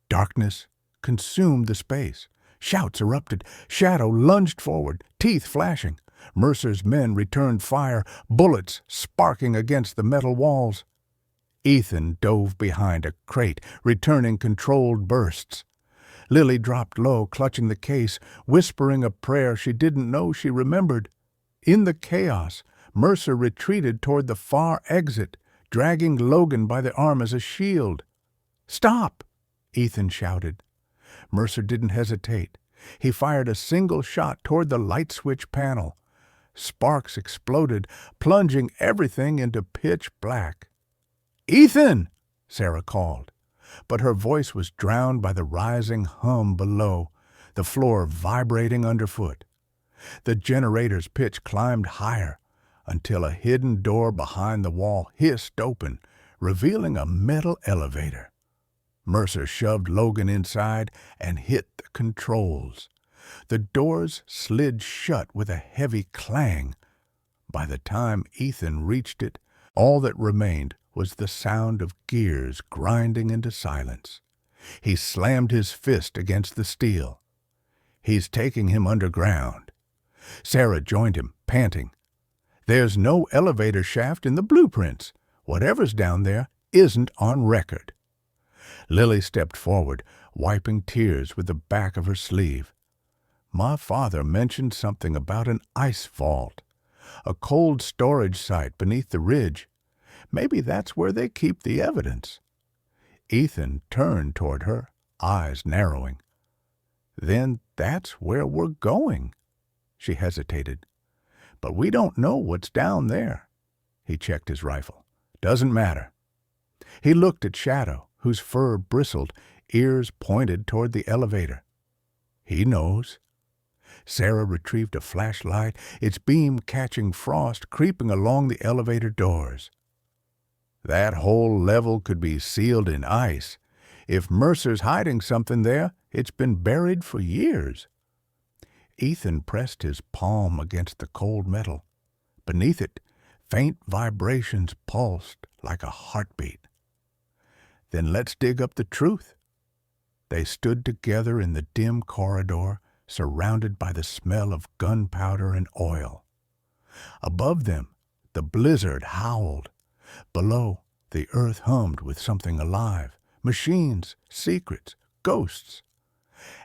Darkness consumed the space. Shouts erupted. Shadow lunged forward, teeth flashing. Mercer's men returned fire, bullets sparking against the metal walls. Ethan dove behind a crate, returning controlled bursts. Lily dropped low, clutching the case, whispering a prayer she didn't know she remembered. In the chaos, Mercer retreated toward the far exit, dragging Logan by the arm as a shield. Stop! Ethan shouted. Mercer didn't hesitate. He fired a single shot toward the light switch panel. Sparks exploded, plunging everything into pitch black. Ethan! Sarah called. But her voice was drowned by the rising hum below, the floor vibrating underfoot. The generator's pitch climbed higher until a hidden door behind the wall hissed open, revealing a metal elevator. Mercer shoved Logan inside and hit the controls. The doors slid shut with a heavy clang. By the time Ethan reached it, all that remained was the sound of gears grinding into silence. He slammed his fist against the steel. He's taking him underground. Sarah joined him, panting. There's no elevator shaft in the blueprints. Whatever's down there isn't on record. Lily stepped forward, wiping tears with the back of her sleeve. My father mentioned something about an ice vault, a cold storage site beneath the ridge. Maybe that's where they keep the evidence. Ethan turned toward her, eyes narrowing. Then that's where we're going. She hesitated. But we don't know what's down there. He checked his rifle. Doesn't matter. He looked at Shadow, whose fur bristled, ears pointed toward the elevator. He knows. Sarah retrieved a flashlight, its beam catching frost creeping along the elevator doors. That whole level could be sealed in ice. If Mercer's hiding something there, it's been buried for years. Ethan pressed his palm against the cold metal. Beneath it, faint vibrations pulsed like a heartbeat. Then let's dig up the truth. They stood together in the dim corridor, surrounded by the smell of gunpowder and oil. Above them, the blizzard howled. Below, the earth hummed with something alive, machines, secrets, ghosts.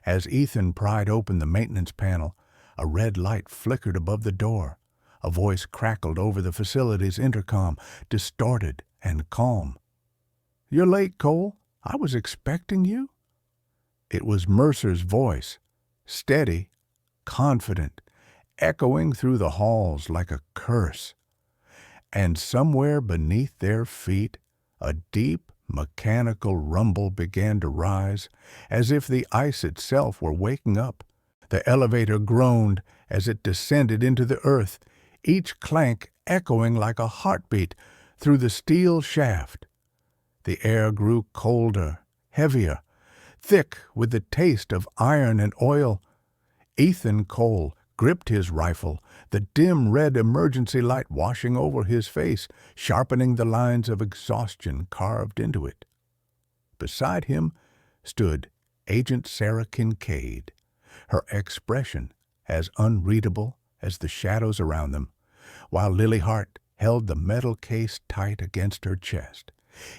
As Ethan pried open the maintenance panel, a red light flickered above the door. A voice crackled over the facility's intercom, distorted and calm. You're late, Cole. I was expecting you. It was Mercer's voice, steady, confident, echoing through the halls like a curse. And somewhere beneath their feet, a deep, mechanical rumble began to rise, as if the ice itself were waking up. The elevator groaned as it descended into the earth, each clank echoing like a heartbeat through the steel shaft. The air grew colder, heavier, thick with the taste of iron and oil. Ethan Cole gripped his rifle, the dim red emergency light washing over his face, sharpening the lines of exhaustion carved into it. Beside him stood Agent Sarah Kincaid, her expression as unreadable as the shadows around them, while Lily Hart held the metal case tight against her chest,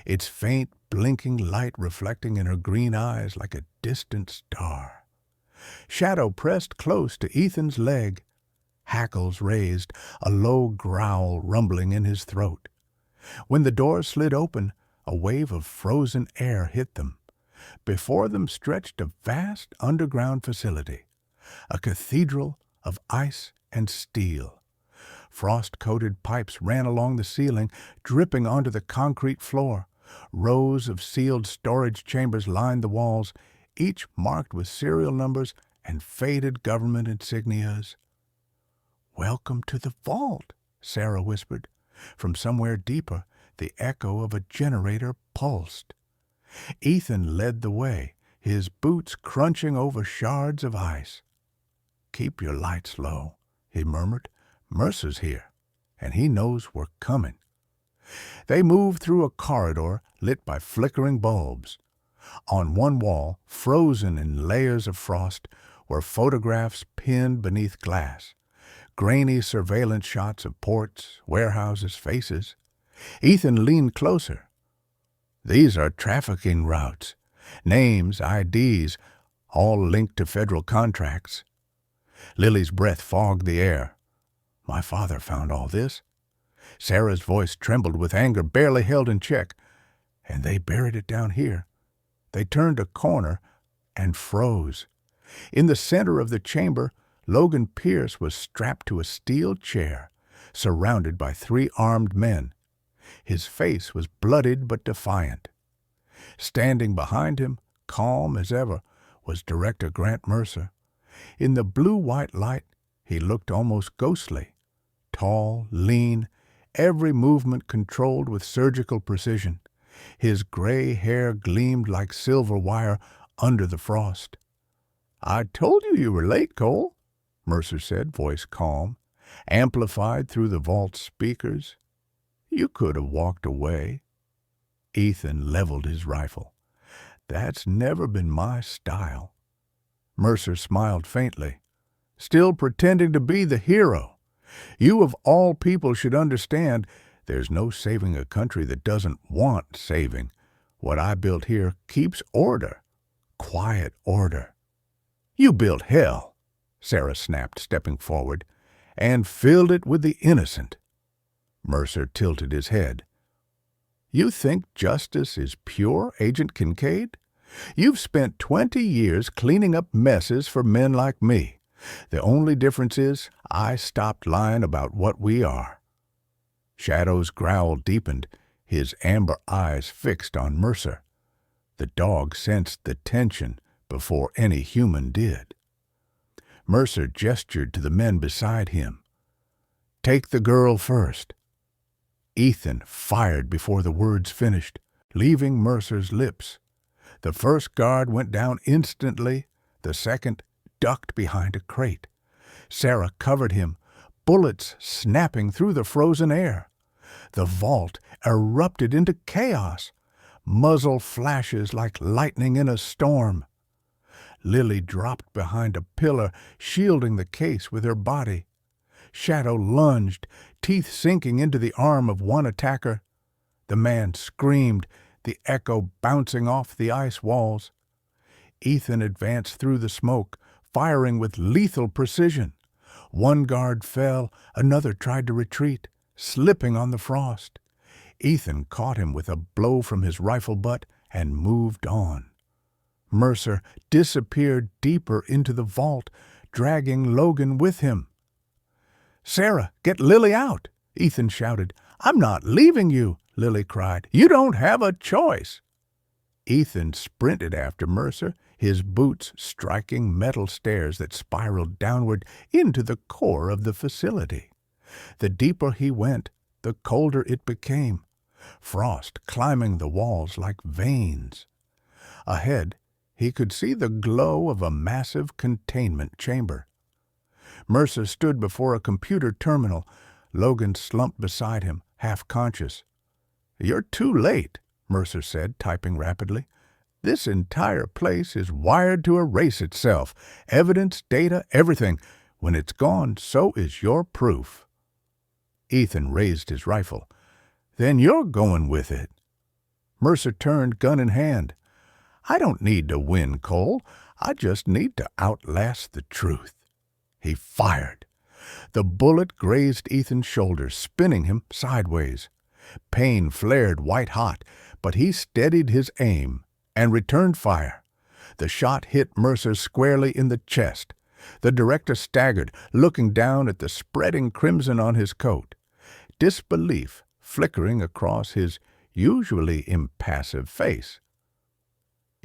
its faint, blinking light reflecting in her green eyes like a distant star. Shadow pressed close to Ethan's leg, hackles raised, a low growl rumbling in his throat. When the door slid open, a wave of frozen air hit them. Before them stretched a vast underground facility, a cathedral of ice and steel. Frost-coated pipes ran along the ceiling, dripping onto the concrete floor. Rows of sealed storage chambers lined the walls, each marked with serial numbers and faded government insignias. "Welcome to the vault," Sarah whispered. From somewhere deeper, the echo of a generator pulsed. Ethan led the way, his boots crunching over shards of ice. "Keep your lights low," he murmured. "Mercer's here, and he knows we're coming." They moved through a corridor lit by flickering bulbs. On one wall, frozen in layers of frost, were photographs pinned beneath glass, grainy surveillance shots of ports, warehouses, faces. Ethan leaned closer. "These are trafficking routes, names, IDs, all linked to federal contracts." Lily's breath fogged the air. "My father found all this." Sarah's voice trembled with anger barely held in check. "And they buried it down here." They turned a corner and froze. In the center of the chamber, Logan Pierce was strapped to a steel chair, surrounded by 3 armed men. His face was bloodied but defiant. Standing behind him, calm as ever, was Director Grant Mercer. In the blue-white light, he looked almost ghostly. Tall, lean, every movement controlled with surgical precision. His gray hair gleamed like silver wire under the frost. "I told you were late, Cole," Mercer said, voice calm, amplified through the vault speakers. "You could have walked away." Ethan leveled his rifle. "That's never been my style." Mercer smiled faintly, still pretending to be the hero. "You of all people should understand there's no saving a country that doesn't want saving. What I built here keeps order. Quiet order." "You built hell," Sarah snapped, stepping forward, "and filled it with the innocent." Mercer tilted his head. "You think justice is pure, Agent Kincaid? You've spent 20 years cleaning up messes for men like me. The only difference is I stopped lying about what we are." Shadow's growl deepened, his amber eyes fixed on Mercer. The dog sensed the tension before any human did. Mercer gestured to the men beside him. "Take the girl first." Ethan fired before the words finished, leaving Mercer's lips. The first guard went down instantly, the second ducked behind a crate. Sarah covered him, bullets snapping through the frozen air. The vault erupted into chaos, muzzle flashes like lightning in a storm. Lily dropped behind a pillar, shielding the case with her body. Shadow lunged, teeth sinking into the arm of one attacker. The man screamed, the echo bouncing off the ice walls. Ethan advanced through the smoke, firing with lethal precision. One guard fell, another tried to retreat, slipping on the frost. Ethan caught him with a blow from his rifle butt and moved on. Mercer disappeared deeper into the vault, dragging Logan with him. "Sarah, get Lily out!" Ethan shouted. "I'm not leaving you," Lily cried. "You don't have a choice." Ethan sprinted after Mercer, his boots striking metal stairs that spiraled downward into the core of the facility. The deeper he went, the colder it became, frost climbing the walls like veins. Ahead, he could see the glow of a massive containment chamber. Mercer stood before a computer terminal. Logan slumped beside him, half-conscious. "You're too late," Mercer said, typing rapidly. "This entire place is wired to erase itself. Evidence, data, everything. When it's gone, so is your proof." Ethan raised his rifle. "Then you're going with it." Mercer turned, gun in hand. "I don't need to win, Cole. I just need to outlast the truth." He fired. The bullet grazed Ethan's shoulder, spinning him sideways. Pain flared white-hot, but he steadied his aim and returned fire. The shot hit Mercer squarely in the chest. The director staggered, looking down at the spreading crimson on his coat, disbelief flickering across his usually impassive face.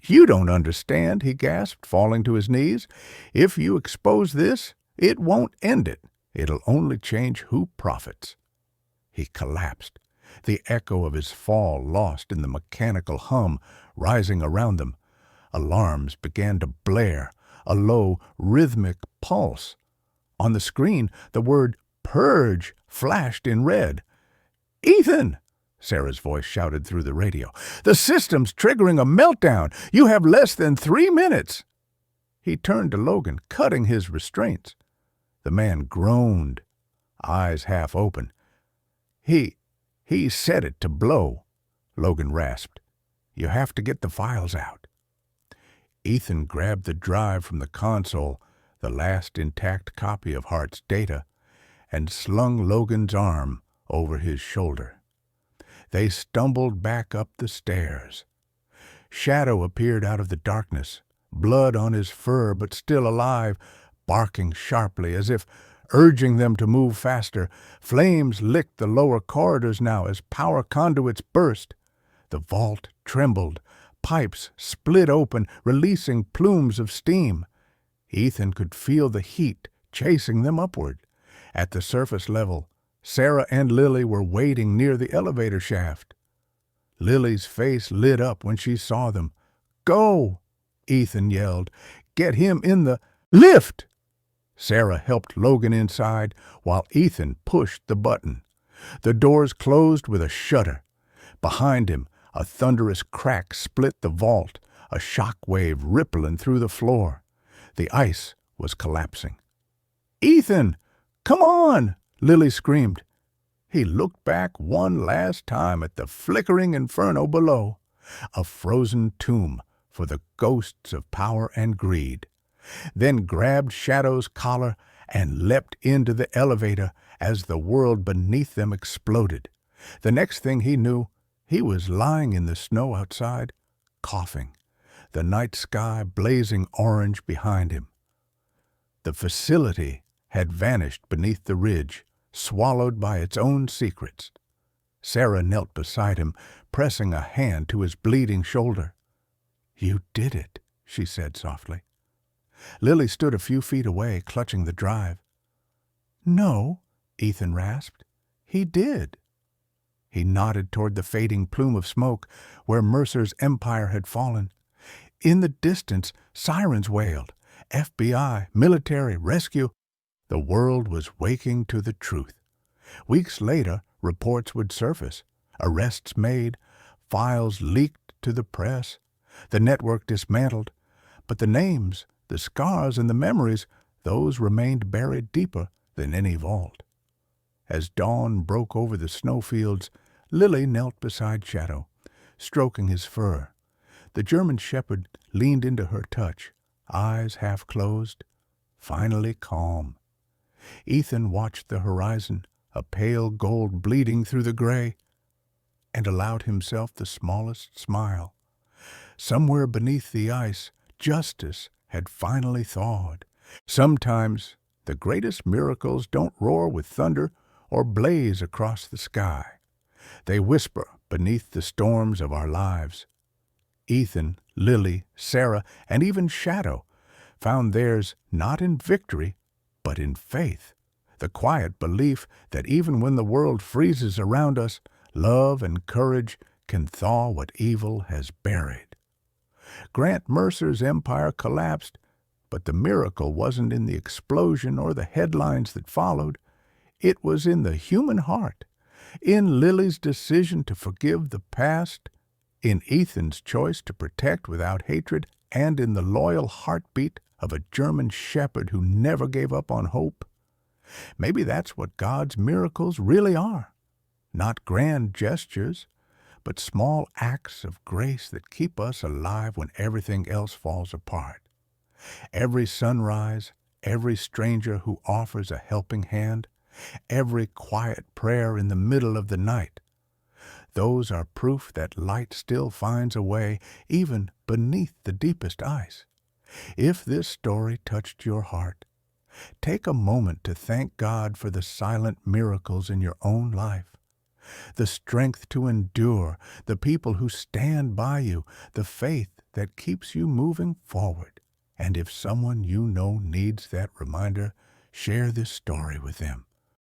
"You don't understand," he gasped, falling to his knees. "If you expose this, it won't end it. It'll only change who profits." He collapsed, the echo of his fall lost in the mechanical hum rising around them. Alarms began to blare, a low, rhythmic pulse. On the screen, the word "Purge" flashed in red. "Ethan!" Sarah's voice shouted through the radio. "The system's triggering a meltdown. You have less than 3 minutes." He turned to Logan, cutting his restraints. The man groaned, eyes half open. He set it to blow," Logan rasped. "You have to get the files out." Ethan grabbed the drive from the console, the last intact copy of Hart's data, and slung Logan's arm over his shoulder. They stumbled back up the stairs. Shadow appeared out of the darkness, blood on his fur but still alive, barking sharply as if urging them to move faster. Flames licked the lower corridors now as power conduits burst. The vault trembled. Pipes split open, releasing plumes of steam. Ethan could feel the heat chasing them upward. At the surface level, Sarah and Lily were waiting near the elevator shaft. Lily's face lit up when she saw them. "Go!" Ethan yelled. "Get him in the lift!" Sarah helped Logan inside while Ethan pushed the button. The doors closed with a shudder. Behind him, a thunderous crack split the vault, a shock wave rippling through the floor. The ice was collapsing. "Ethan, come on!" Lily screamed. He looked back one last time at the flickering inferno below, a frozen tomb for the ghosts of power and greed, then grabbed Shadow's collar and leapt into the elevator as the world beneath them exploded. The next thing he knew, he was lying in the snow outside, coughing, the night sky blazing orange behind him. The facility had vanished beneath the ridge, swallowed by its own secrets. Sarah knelt beside him, pressing a hand to his bleeding shoulder. "You did it," she said softly. Lily stood a few feet away, clutching the drive. "No," Ethan rasped. "He did." He nodded toward the fading plume of smoke where Mercer's empire had fallen. In the distance, sirens wailed. FBI, military, rescue. The world was waking to the truth. Weeks later, reports would surface. Arrests made, files leaked to the press, the network dismantled. But the names, the scars, and the memories, those remained buried deeper than any vault. As dawn broke over the snowfields, Lily knelt beside Shadow, stroking his fur. The German shepherd leaned into her touch, eyes half closed, finally calm. Ethan watched the horizon, a pale gold bleeding through the gray, and allowed himself the smallest smile. Somewhere beneath the ice, justice had finally thawed. Sometimes the greatest miracles don't roar with thunder or blaze across the sky. They whisper beneath the storms of our lives. Ethan, Lily, Sarah, and even Shadow found theirs not in victory, but in faith, the quiet belief that even when the world freezes around us, love and courage can thaw what evil has buried. Grant Mercer's empire collapsed, but the miracle wasn't in the explosion or the headlines that followed. It was in the human heart, in Lily's decision to forgive the past, in Ethan's choice to protect without hatred, and in the loyal heartbeat of a German shepherd who never gave up on hope. Maybe that's what God's miracles really are. Not grand gestures, but small acts of grace that keep us alive when everything else falls apart. Every sunrise, every stranger who offers a helping hand, every quiet prayer in the middle of the night. Those are proof that light still finds a way even beneath the deepest ice. If this story touched your heart, take a moment to thank God for the silent miracles in your own life, the strength to endure, the people who stand by you, the faith that keeps you moving forward. And if someone you know needs that reminder, share this story with them.